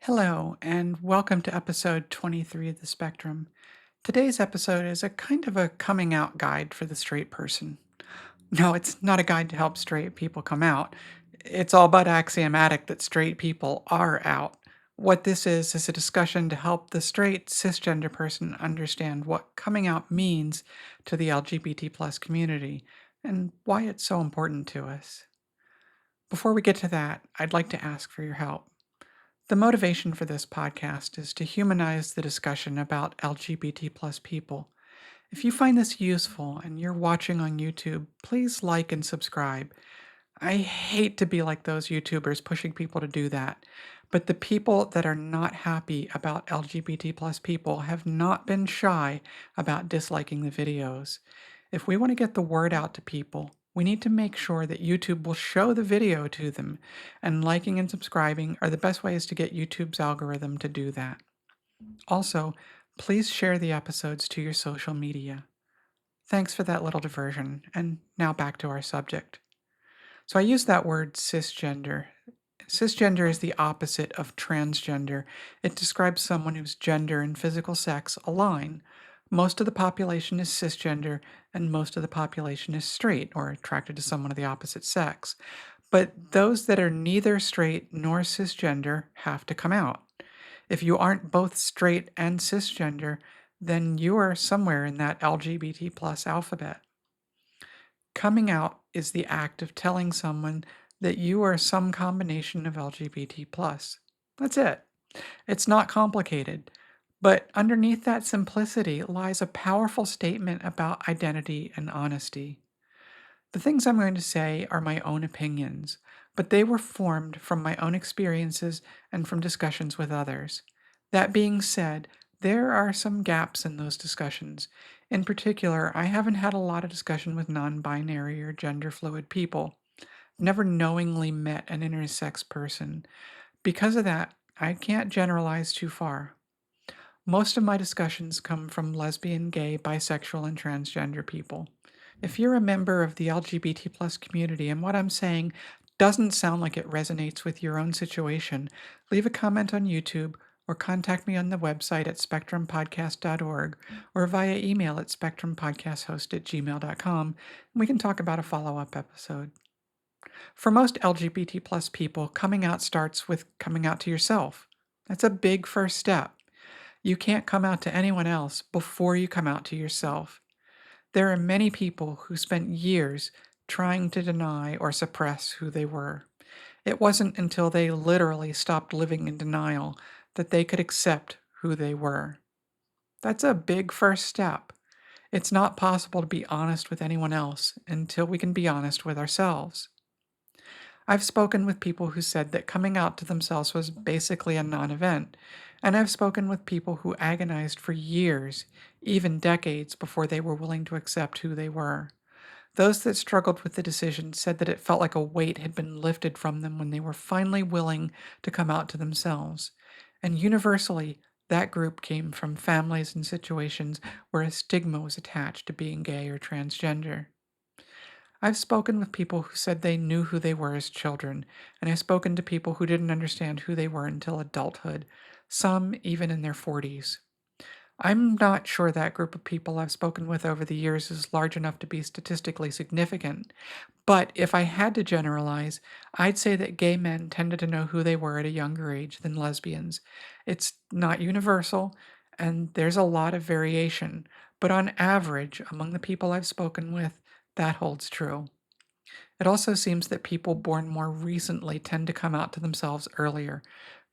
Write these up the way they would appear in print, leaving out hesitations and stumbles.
Hello, and welcome to episode 23 of the Spectrum. Today's episode is a kind of a coming out guide for the straight person. No, it's not a guide to help straight people come out. It's all but axiomatic that straight people are out. What this is a discussion to help the straight cisgender person understand what coming out means to the LGBT plus community and why it's so important to us. Before we get to that, I'd like to ask for your help. The motivation for this podcast is to humanize the discussion about LGBT plus people. If you find this useful and you're watching on YouTube, please like and subscribe. I hate to be like those YouTubers pushing people to do that, but the people that are not happy about LGBT plus people have not been shy about disliking the videos. If we want to get the word out to people, we need to make sure that YouTube will show the video to them, and liking and subscribing are the best ways to get YouTube's algorithm to do that. Also, please share the episodes to your social media. Thanks for that little diversion, and now back to our subject. So I use that word cisgender. Cisgender is the opposite of transgender. It describes someone whose gender and physical sex align. Most of the population is cisgender, and most of the population is straight or attracted to someone of the opposite sex. But those that are neither straight nor cisgender have to come out. If you aren't both straight and cisgender, then you are somewhere in that LGBT plus alphabet. Coming out is the act of telling someone that you are some combination of LGBT plus. That's it. It's not complicated. But underneath that simplicity lies a powerful statement about identity and honesty. The things I'm going to say are my own opinions, but they were formed from my own experiences and from discussions with others. That being said, there are some gaps in those discussions. In particular, I haven't had a lot of discussion with non binary or gender fluid people. I've never knowingly met an intersex person. Because of that, I can't generalize too far. Most of my discussions come from lesbian, gay, bisexual, and transgender people. If you're a member of the LGBT plus community and what I'm saying doesn't sound like it resonates with your own situation, leave a comment on YouTube or contact me on the website at spectrumpodcast.org or via email at spectrumpodcasthost@gmail.com, and we can talk about a follow-up episode. For most LGBT plus people, coming out starts with coming out to yourself. That's a big first step. You can't come out to anyone else before you come out to yourself. There are many people who spent years trying to deny or suppress who they were. It wasn't until they literally stopped living in denial that they could accept who they were. That's a big first step. It's not possible to be honest with anyone else until we can be honest with ourselves. I've spoken with people who said that coming out to themselves was basically a non event, and I've spoken with people who agonized for years, even decades, before they were willing to accept who they were. Those that struggled with the decision said that it felt like a weight had been lifted from them when they were finally willing to come out to themselves. And universally, that group came from families and situations where a stigma was attached to being gay or transgender. I've spoken with people who said they knew who they were as children, and I've spoken to people who didn't understand who they were until adulthood, some even in their 40s. I'm not sure that group of people I've spoken with over the years is large enough to be statistically significant, but if I had to generalize, I'd say that gay men tended to know who they were at a younger age than lesbians. It's not universal, and there's a lot of variation, but on average, among the people I've spoken with, that holds true. It also seems that people born more recently tend to come out to themselves earlier,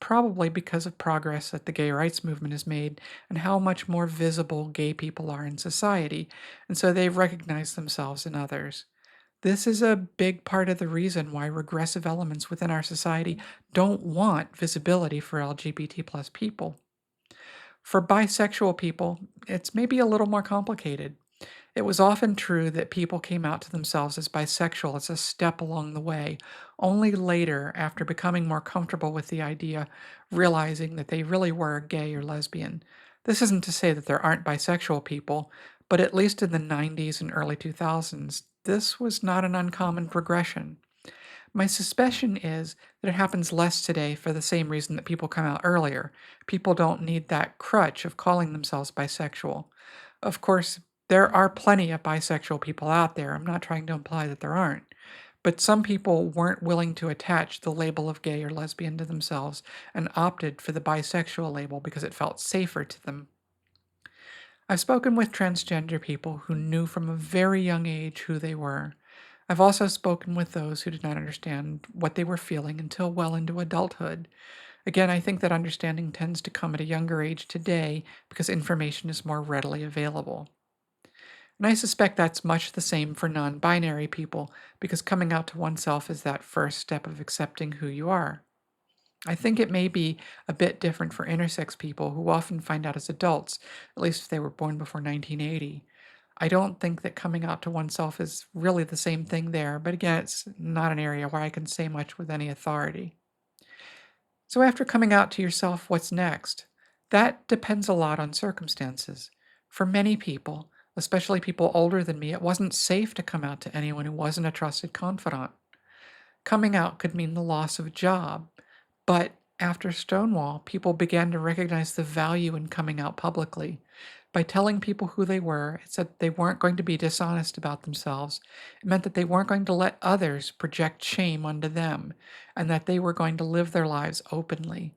probably because of progress that the gay rights movement has made and how much more visible gay people are in society, and so they've recognized themselves in others. This is a big part of the reason why regressive elements within our society don't want visibility for LGBT plus people. For bisexual people, it's maybe a little more complicated. It was often true that people came out to themselves as bisexual as a step along the way, only later, after becoming more comfortable with the idea, realizing that they really were gay or lesbian. This isn't to say that there aren't bisexual people, but at least in the 90s and early 2000s, this was not an uncommon progression. My suspicion is that it happens less today for the same reason that people come out earlier. People don't need that crutch of calling themselves bisexual. Of course, there are plenty of bisexual people out there. I'm not trying to imply that there aren't. But some people weren't willing to attach the label of gay or lesbian to themselves and opted for the bisexual label because it felt safer to them. I've spoken with transgender people who knew from a very young age who they were. I've also spoken with those who did not understand what they were feeling until well into adulthood. Again, I think that understanding tends to come at a younger age today because information is more readily available. And I suspect that's much the same for non binary people because coming out to oneself is that first step of accepting who you are. I think it may be a bit different for intersex people who often find out as adults, at least if they were born before 1980. I don't think that coming out to oneself is really the same thing there, but again, it's not an area where I can say much with any authority. So, after coming out to yourself, what's next? That depends a lot on circumstances. For many people, especially people older than me, it wasn't safe to come out to anyone who wasn't a trusted confidant. Coming out could mean the loss of a job, but after Stonewall, people began to recognize the value in coming out publicly. By telling people who they were, it said they weren't going to be dishonest about themselves. It meant that they weren't going to let others project shame onto them, and that they were going to live their lives openly.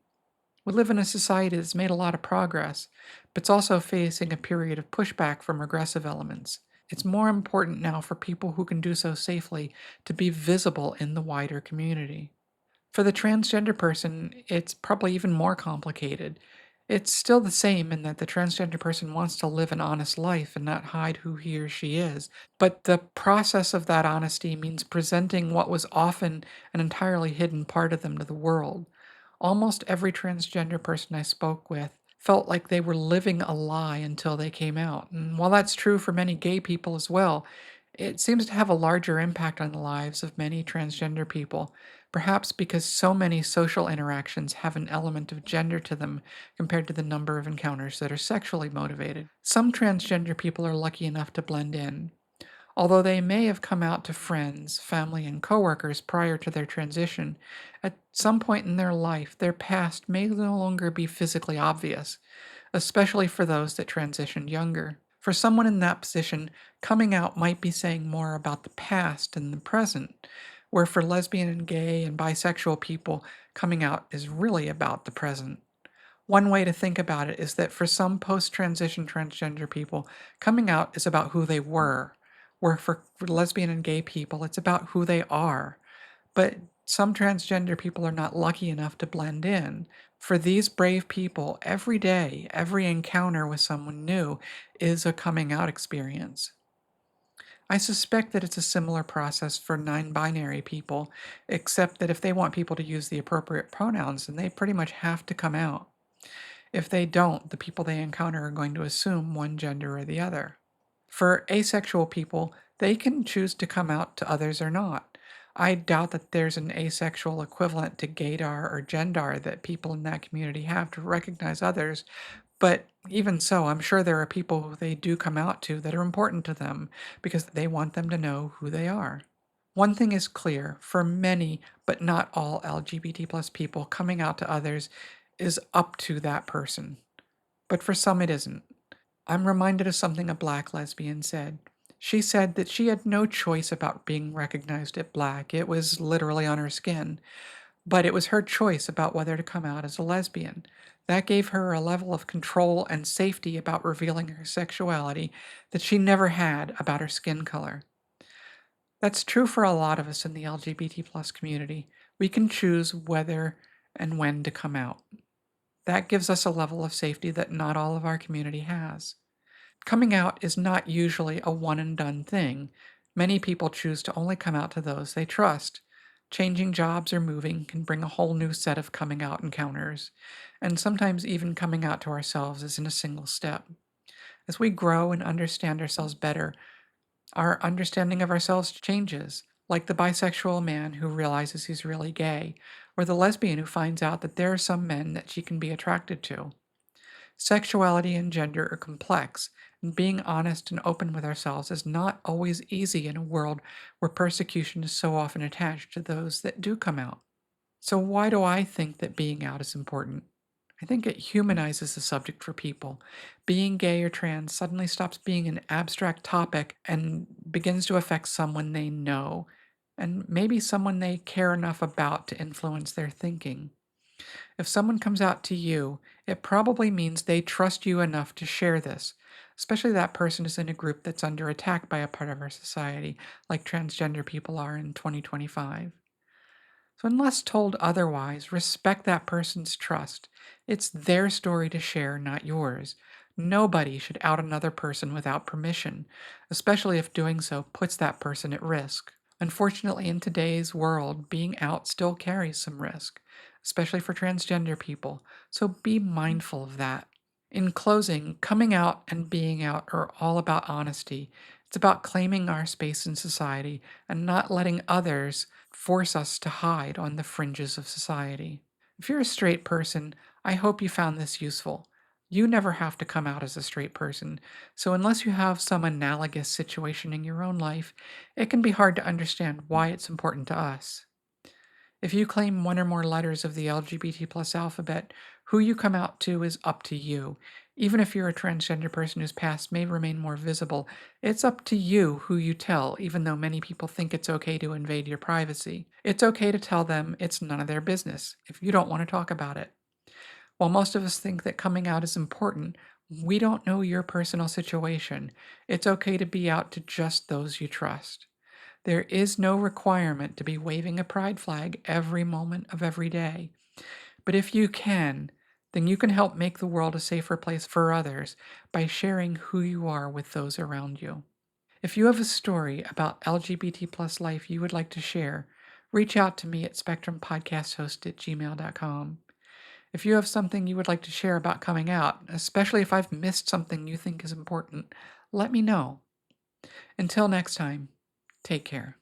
We live in a society that's made a lot of progress, but it's also facing a period of pushback from regressive elements. It's more important now for people who can do so safely to be visible in the wider community. For the transgender person, it's probably even more complicated. It's still the same in that the transgender person wants to live an honest life and not hide who he or she is. But the process of that honesty means presenting what was often an entirely hidden part of them to the world. Almost every transgender person I spoke with felt like they were living a lie until they came out. And while that's true for many gay people as well, it seems to have a larger impact on the lives of many transgender people, perhaps because so many social interactions have an element of gender to them compared to the number of encounters that are sexually motivated. Some transgender people are lucky enough to blend in. Although they may have come out to friends, family, and coworkers prior to their transition, at some point in their life, their past may no longer be physically obvious, especially for those that transitioned younger. For someone in that position, coming out might be saying more about the past than the present, where for lesbian and gay and bisexual people, coming out is really about the present. One way to think about it is that for some post transition transgender people, coming out is about who they were, where for lesbian and gay people, it's about who they are. But some transgender people are not lucky enough to blend in. For these brave people, every day, every encounter with someone new is a coming out experience. I suspect that it's a similar process for non binary people, except that if they want people to use the appropriate pronouns, then they pretty much have to come out. If they don't, the people they encounter are going to assume one gender or the other. For asexual people, they can choose to come out to others or not. I doubt that there's an asexual equivalent to gaydar or gendar that people in that community have to recognize others, but even so, I'm sure there are people who they do come out to that are important to them because they want them to know who they are. One thing is clear for many, but not all LGBT plus people, coming out to others is up to that person. But for some, it isn't. I'm reminded of something a black lesbian said. She said that she had no choice about being recognized as black. It was literally on her skin. But it was her choice about whether to come out as a lesbian. That gave her a level of control and safety about revealing her sexuality that she never had about her skin color. That's true for a lot of us in the LGBT plus community. We can choose whether and when to come out. That gives us a level of safety that not all of our community has. Coming out is not usually a one and done thing. Many people choose to only come out to those they trust. Changing jobs or moving can bring a whole new set of coming out encounters, and sometimes even coming out to ourselves isn't a single step. As we grow and understand ourselves better, our understanding of ourselves changes, like the bisexual man who realizes he's really gay, or the lesbian who finds out that there are some men that she can be attracted to. Sexuality and gender are complex, And being honest and open with ourselves is not always easy in a world where persecution is so often attached to those that do come out. So, why do I think that being out is important? I think it humanizes the subject for people. Being gay or trans suddenly stops being an abstract topic and begins to affect someone they know, and maybe someone they care enough about to influence their thinking. If someone comes out to you, it probably means they trust you enough to share this, especially that person is in a group that's under attack by a part of our society, like transgender people are in 2025. So, unless told otherwise, respect that person's trust. It's their story to share, not yours. Nobody should out another person without permission, especially if doing so puts that person at risk. Unfortunately, in today's world, being out still carries some risk, especially for transgender people, so be mindful of that. In closing, coming out and being out are all about honesty. It's about claiming our space in society and not letting others force us to hide on the fringes of society. If you're a straight person, I hope you found this useful. You never have to come out as a straight person, so unless you have some analogous situation in your own life, it can be hard to understand why it's important to us. If you claim one or more letters of the LGBT plus alphabet, who you come out to is up to you. Even if you're a transgender person whose past may remain more visible, it's up to you who you tell, even though many people think it's okay to invade your privacy. It's okay to tell them it's none of their business if you don't want to talk about it. While most of us think that coming out is important, we don't know your personal situation. It's okay to be out to just those you trust. There is no requirement to be waving a pride flag every moment of every day. But if you can, then you can help make the world a safer place for others by sharing who you are with those around you. If you have a story about LGBT plus life you would like to share, reach out to me at spectrumpodcasthost@gmail.com. If you have something you would like to share about coming out, especially if I've missed something you think is important, let me know. Until next time, take care.